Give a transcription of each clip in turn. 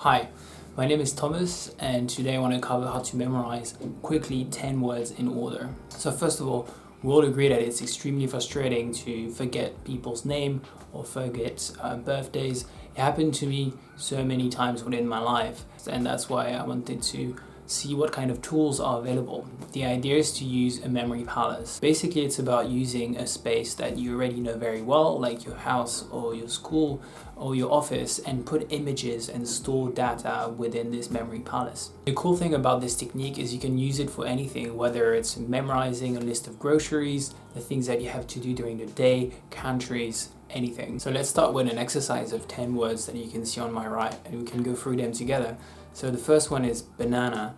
Hi, my name is Thomas and today I want to cover how to memorize quickly 10 words in order. So first of all, we all agree that it's extremely frustrating to forget people's name or forget birthdays. It happened to me so many times within my life, and that's why I wanted to see what kind of tools are available. The idea is to use a memory palace. Basically, it's about using a space that you already know very well, like your house or your school or your office, and put images and store data within this memory palace. The cool thing about this technique is you can use it for anything, whether it's memorizing a list of groceries, the things that you have to do during the day, countries, anything. So let's start with an exercise of 10 words that you can see on my right, and we can go through them together. So the first one is banana,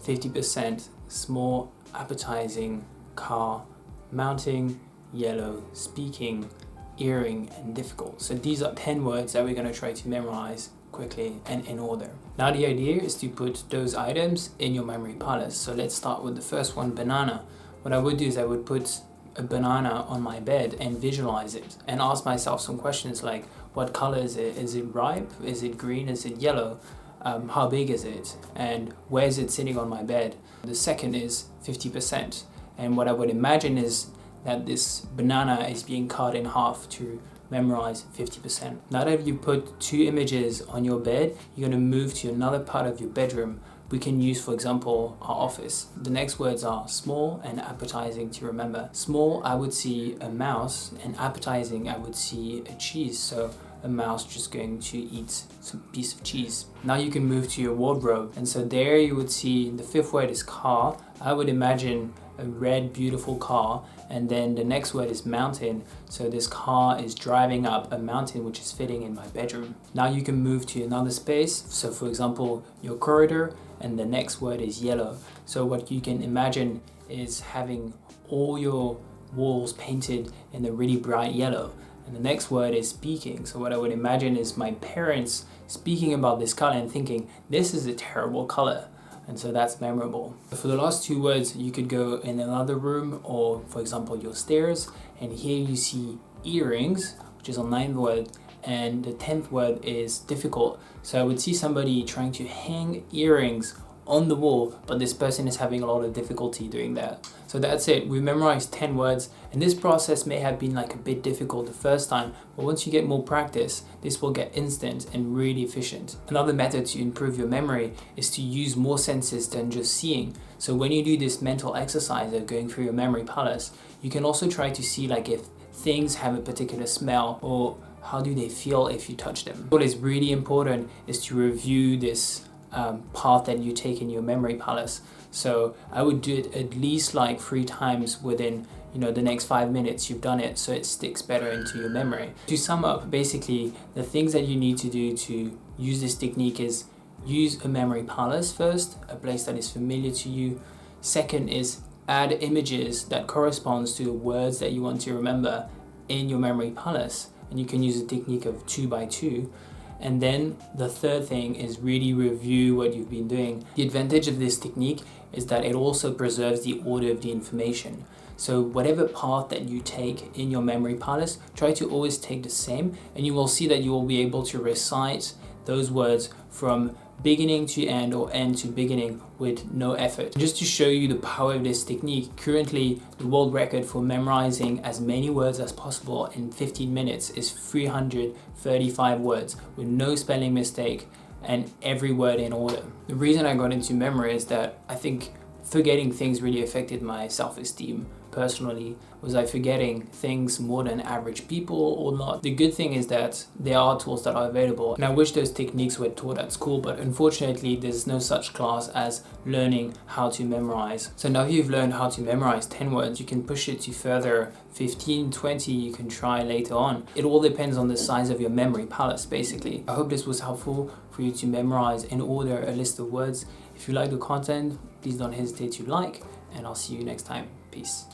50%, small, appetizing, car, mounting, yellow, speaking, earring, and difficult. So these are 10 words that we're going to try to memorize quickly and in order. Now the idea is to put those items in your memory palace. So let's start with the first one, banana. What I would do is I would put a banana on my bed and visualize it and ask myself some questions like, what color is it? Is it ripe? Is it green? Is it yellow? How big is it? And where is it sitting on my bed? The second is 50%. And what I would imagine is that this banana is being cut in half to memorize 50%. Now that you put two images on your bed, you're going to move to another part of your bedroom. We can use, for example, our office. The next words are small and appetizing to remember. Small, I would see a mouse, and appetizing, I would see a cheese. So a mouse just going to eat some piece of cheese. Now you can move to your wardrobe, and so there you would see the fifth word is car. I would imagine a red beautiful car, and then the next word is mountain. So this car is driving up a mountain which is fitting in my bedroom. Now you can move to another space, so for example your corridor, and the next word is yellow. So what you can imagine is having all your walls painted in a really bright yellow. And the next word is speaking. So what I would imagine is my parents speaking about this color and thinking, this is a terrible color. And so that's memorable. For the last two words, you could go in another room or, for example, your stairs. And here you see earrings, which is our ninth word. And the 10th word is difficult. So I would see somebody trying to hang earrings on the wall, but this person is having a lot of difficulty doing that. So that's it. We memorized 10 words, and this process may have been like a bit difficult the first time, but once you get more practice, this will get instant and really efficient. Another method to improve your memory is to use more senses than just seeing. So when you do this mental exercise of going through your memory palace, you can also try to see like if things have a particular smell or how do they feel if you touch them. What is really important is to review this path that you take in your memory palace. So I would do it at least like 3 times within the next 5 minutes you've done it, so it sticks better into your memory. To sum up, basically the things that you need to do to use this technique is use a memory palace first, a place that is familiar to you. Second is add images that corresponds to the words that you want to remember in your memory palace, and you can use a technique of 2 by 2. And then the third thing is really review what you've been doing. The advantage of this technique is that it also preserves the order of the information. So whatever path that you take in your memory palace, try to always take the same, and you will see that you will be able to recite those words from beginning to end or end to beginning with no effort. Just to show you the power of this technique, currently the world record for memorizing as many words as possible in 15 minutes is 335 words with no spelling mistake and every word in order. The reason I got into memory is that I think forgetting things really affected my self-esteem. Personally, was I forgetting things more than average people or not? The good thing is that there are tools that are available, and I wish those techniques were taught at school, but unfortunately there's no such class as learning how to memorize. So now you've learned how to memorize 10 words, you can push it to further 15, 20, you can try later on. It all depends on the size of your memory palace, basically. I hope this was helpful for you to memorize in order a list of words. If you like the content, please don't hesitate to like, and I'll see you next time. Peace.